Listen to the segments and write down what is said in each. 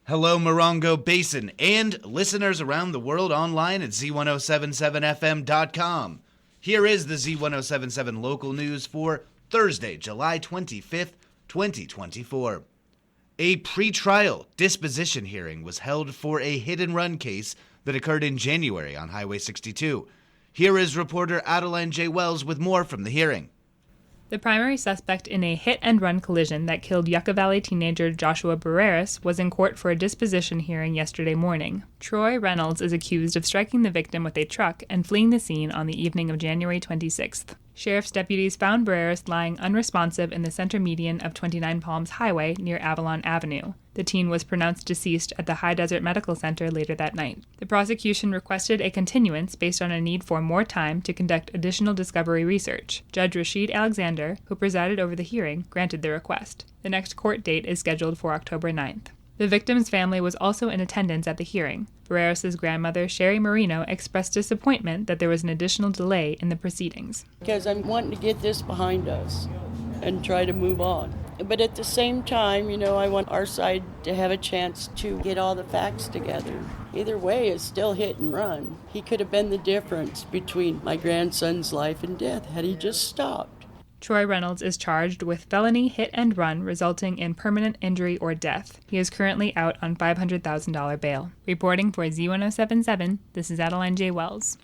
Hello, Morongo Basin, and listeners around the world online at Z107.7 FM.com. Here is the Z107.7 Local News for Thursday, July 25th, 2024. A pretrial disposition hearing was held for a hit-and-run case that occurred in January on Highway 62. Here is reporter Adeline J. Wells with more from the hearing. The primary suspect in a hit-and-run collision that killed Yucca Valley teenager Joshua Barreras was in court for a disposition hearing yesterday morning. Troy Reynolds is accused of striking the victim with a truck and fleeing the scene on the evening of January 26th. Sheriff's deputies found Barreras lying unresponsive in the center median of 29 Palms Highway near Avalon Avenue. The teen was pronounced deceased at the High Desert Medical Center later that night. The prosecution requested a continuance based on a need for more time to conduct additional discovery research. Judge Rashid Alexander, who presided over the hearing, granted the request. The next court date is scheduled for October 9th. The victim's family was also in attendance at the hearing. Barreras' grandmother, Sherry Marino, expressed disappointment that there was an additional delay in the proceedings. Because I'm wanting to get this behind us and try to move on. But at the same time, I want our side to have a chance to get all the facts together. Either way, it's still hit and run. He could have been the difference between my grandson's life and death had he just stopped. Troy Reynolds is charged with felony hit and run resulting in permanent injury or death. He is currently out on $500,000 bail. Reporting for Z107.7, this is Adeline J. Wells.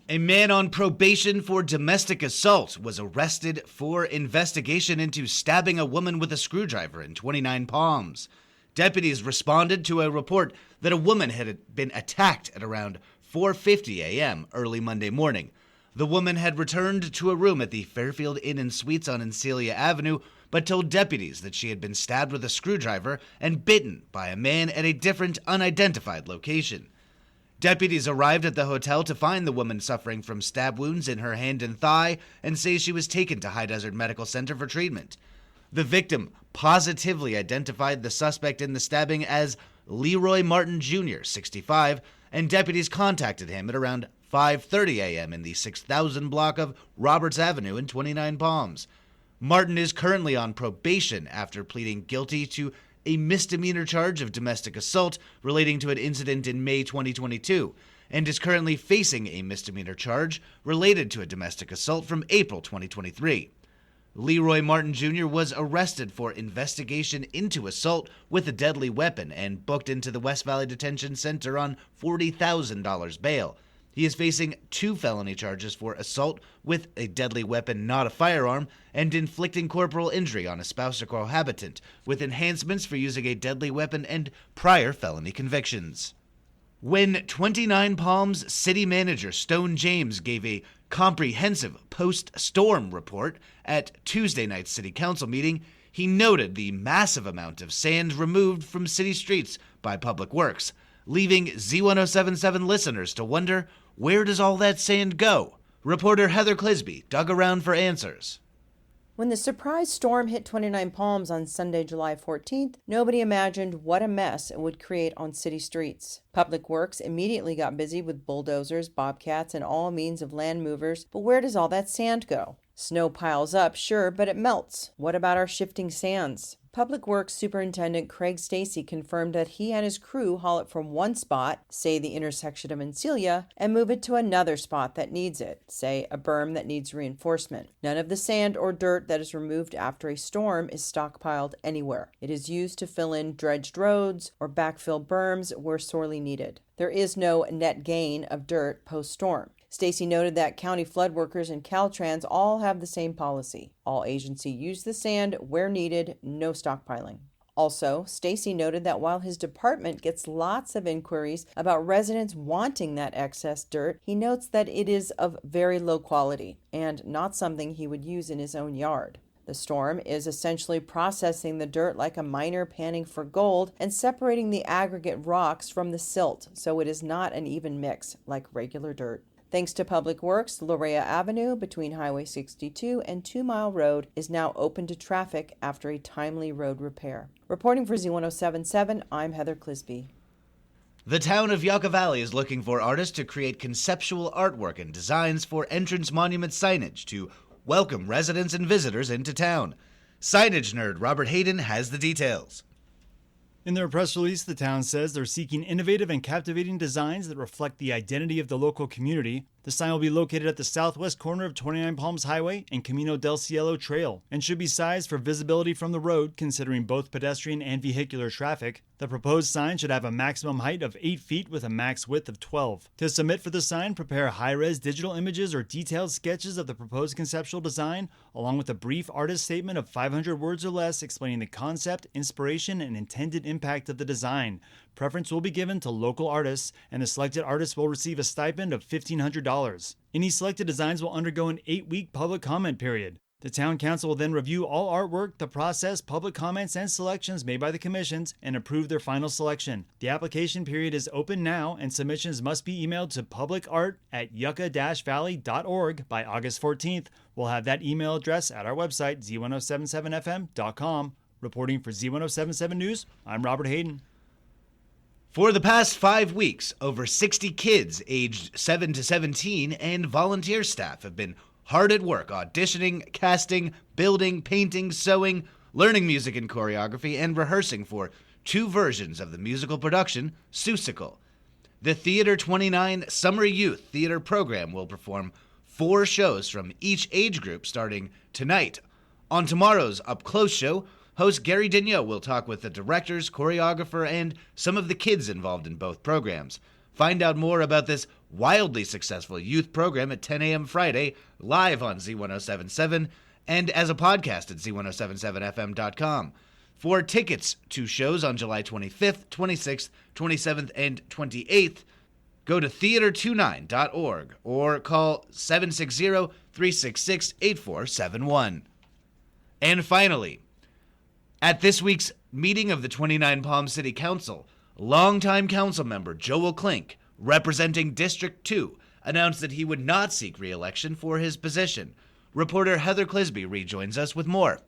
A man on probation for domestic assault was arrested for investigation into stabbing a woman with a screwdriver in 29 Palms. Deputies responded to a report that a woman had been attacked at around 4:50 a.m. early Monday morning. The woman had returned to a room at the Fairfield Inn and Suites on Encilia Avenue, but told deputies that she had been stabbed with a screwdriver and bitten by a man at a different unidentified location. Deputies arrived at the hotel to find the woman suffering from stab wounds in her hand and thigh and say she was taken to High Desert Medical Center for treatment. The victim positively identified the suspect in the stabbing as Leroy Martin Jr., 65, and deputies contacted him at around 5:30 a.m. in the 6000 block of Roberts Avenue in 29 Palms. Martin is currently on probation after pleading guilty to a misdemeanor charge of domestic assault relating to an incident in May 2022, and is currently facing a misdemeanor charge related to a domestic assault from April 2023. Leroy Martin Jr. was arrested for investigation into assault with a deadly weapon and booked into the West Valley Detention Center on $40,000 bail. He is facing 2 felony charges for assault with a deadly weapon, not a firearm, and inflicting corporal injury on a spouse or cohabitant, with enhancements for using a deadly weapon and prior felony convictions. When 29 Palms City Manager Stone James gave a comprehensive post-storm report at Tuesday night's City Council meeting, he noted the massive amount of sand removed from city streets by Public Works, leaving Z107.7 listeners to wonder, where does all that sand go? Reporter Heather Clisby dug around for answers. When the surprise storm hit 29 Palms on Sunday, July 14th, nobody imagined what a mess it would create on city streets. Public Works immediately got busy with bulldozers, bobcats, and all means of land movers, but where does all that sand go? Snow piles up, sure, but it melts. What about our shifting sands? Public Works Superintendent Craig Stacy confirmed that he and his crew haul it from one spot, say the intersection of Encilia, and move it to another spot that needs it, say a berm that needs reinforcement. None of the sand or dirt that is removed after a storm is stockpiled anywhere. It is used to fill in dredged roads or backfill berms where sorely needed. There is no net gain of dirt post-storm. Stacy noted that county flood workers and Caltrans all have the same policy. All agencies use the sand where needed, no stockpiling. Also, Stacy noted that while his department gets lots of inquiries about residents wanting that excess dirt, he notes that it is of very low quality and not something he would use in his own yard. The storm is essentially processing the dirt like a miner panning for gold and separating the aggregate rocks from the silt, so it is not an even mix like regular dirt. Thanks to Public Works, Lorea Avenue between Highway 62 and 2 Mile Road is now open to traffic after a timely road repair. Reporting for Z107.7, I'm Heather Clisby. The town of Yucca Valley is looking for artists to create conceptual artwork and designs for entrance monument signage to welcome residents and visitors into town. Signage nerd Robert Hayden has the details. In their press release, the town says they're seeking innovative and captivating designs that reflect the identity of the local community. The sign will be located at the southwest corner of 29 Palms Highway and Camino del Cielo Trail and should be sized for visibility from the road, considering both pedestrian and vehicular traffic. The proposed sign should have a maximum height of 8 feet with a max width of 12. To submit for the sign, prepare high-res digital images or detailed sketches of the proposed conceptual design, along with a brief artist statement of 500 words or less explaining the concept, inspiration, and intended impact of the design. Preference will be given to local artists, and the selected artists will receive a stipend of $1,500. Any selected designs will undergo an 8-week public comment period. The Town Council will then review all artwork, the process, public comments, and selections made by the commissions and approve their final selection. The application period is open now, and submissions must be emailed to publicart@yucca-valley.org by August 14th. We'll have that email address at our website, Z107.7fm.com. Reporting for Z107.7 News, I'm Robert Hayden. For the past 5 weeks, over 60 kids aged 7 to 17 and volunteer staff have been hard at work auditioning, casting, building, painting, sewing, learning music and choreography, and rehearsing for 2 versions of the musical production, Seussical. The Theater 29 Summer Youth Theater program will perform 4 shows from each age group starting tonight. On tomorrow's Up Close show, host Gary Daigneault will talk with the directors, choreographer, and some of the kids involved in both programs. Find out more about this wildly successful youth program at 10 a.m. Friday, live on Z107.7 and as a podcast at Z107.7fm.com. For tickets to shows on July 25th, 26th, 27th, and 28th, go to theater29.org or call 760-366-8471. And finally, at this week's meeting of the 29 Palms City Council, longtime council member Joel Klink, representing District 2, announced that he would not seek re-election for his position. Reporter Heather Clisby rejoins us with more.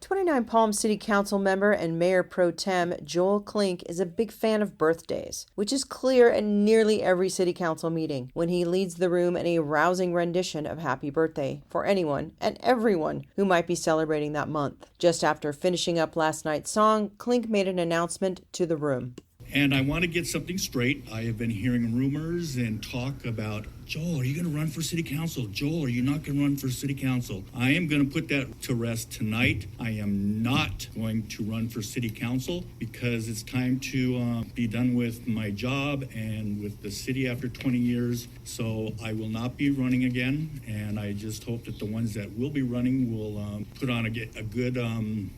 29 Palms City Council member and Mayor Pro Tem Joel Klink is a big fan of birthdays, which is clear at nearly every City Council meeting when he leads the room in a rousing rendition of Happy Birthday for anyone and everyone who might be celebrating that month. Just after finishing up last night's song, Klink made an announcement to the room. And I want to get something straight. I have been hearing rumors and talk about, Joel, are you going to run for city council? Joel, are you not going to run for city council? I am going to put that to rest tonight. I am not going to run for city council because it's time to be done with my job and with the city after 20 years. So I will not be running again. And I just hope that the ones that will be running will put on a good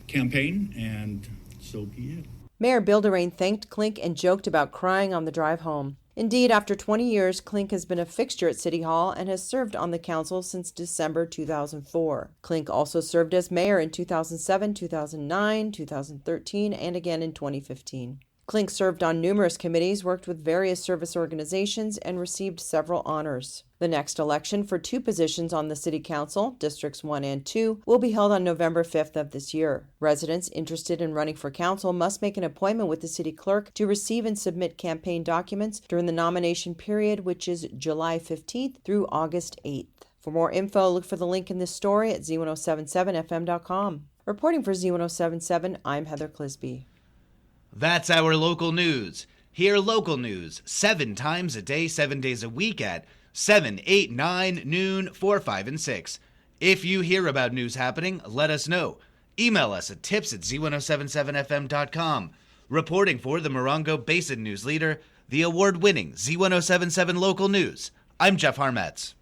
campaign, and so be it. Mayor Bilderain thanked Klink and joked about crying on the drive home. Indeed, after 20 years, Klink has been a fixture at City Hall and has served on the council since December 2004. Klink also served as mayor in 2007, 2009, 2013, and again in 2015. Klink served on numerous committees, worked with various service organizations, and received several honors. The next election for 2 positions on the City Council, Districts 1 and 2, will be held on November 5th of this year. Residents interested in running for council must make an appointment with the city clerk to receive and submit campaign documents during the nomination period, which is July 15th through August 8th. For more info, look for the link in this story at Z107.7fm.com. Reporting for Z107.7, I'm Heather Clisby. That's our local news. Hear local news 7 times a day, 7 days a week at 7, 8, 9, noon, 4, 5, and 6. If you hear about news happening, let us know. Email us at tips@z1077fm.com. Reporting for the Morongo Basin News Leader, the award-winning Z107.7 Local News, I'm Jeff Harmetz.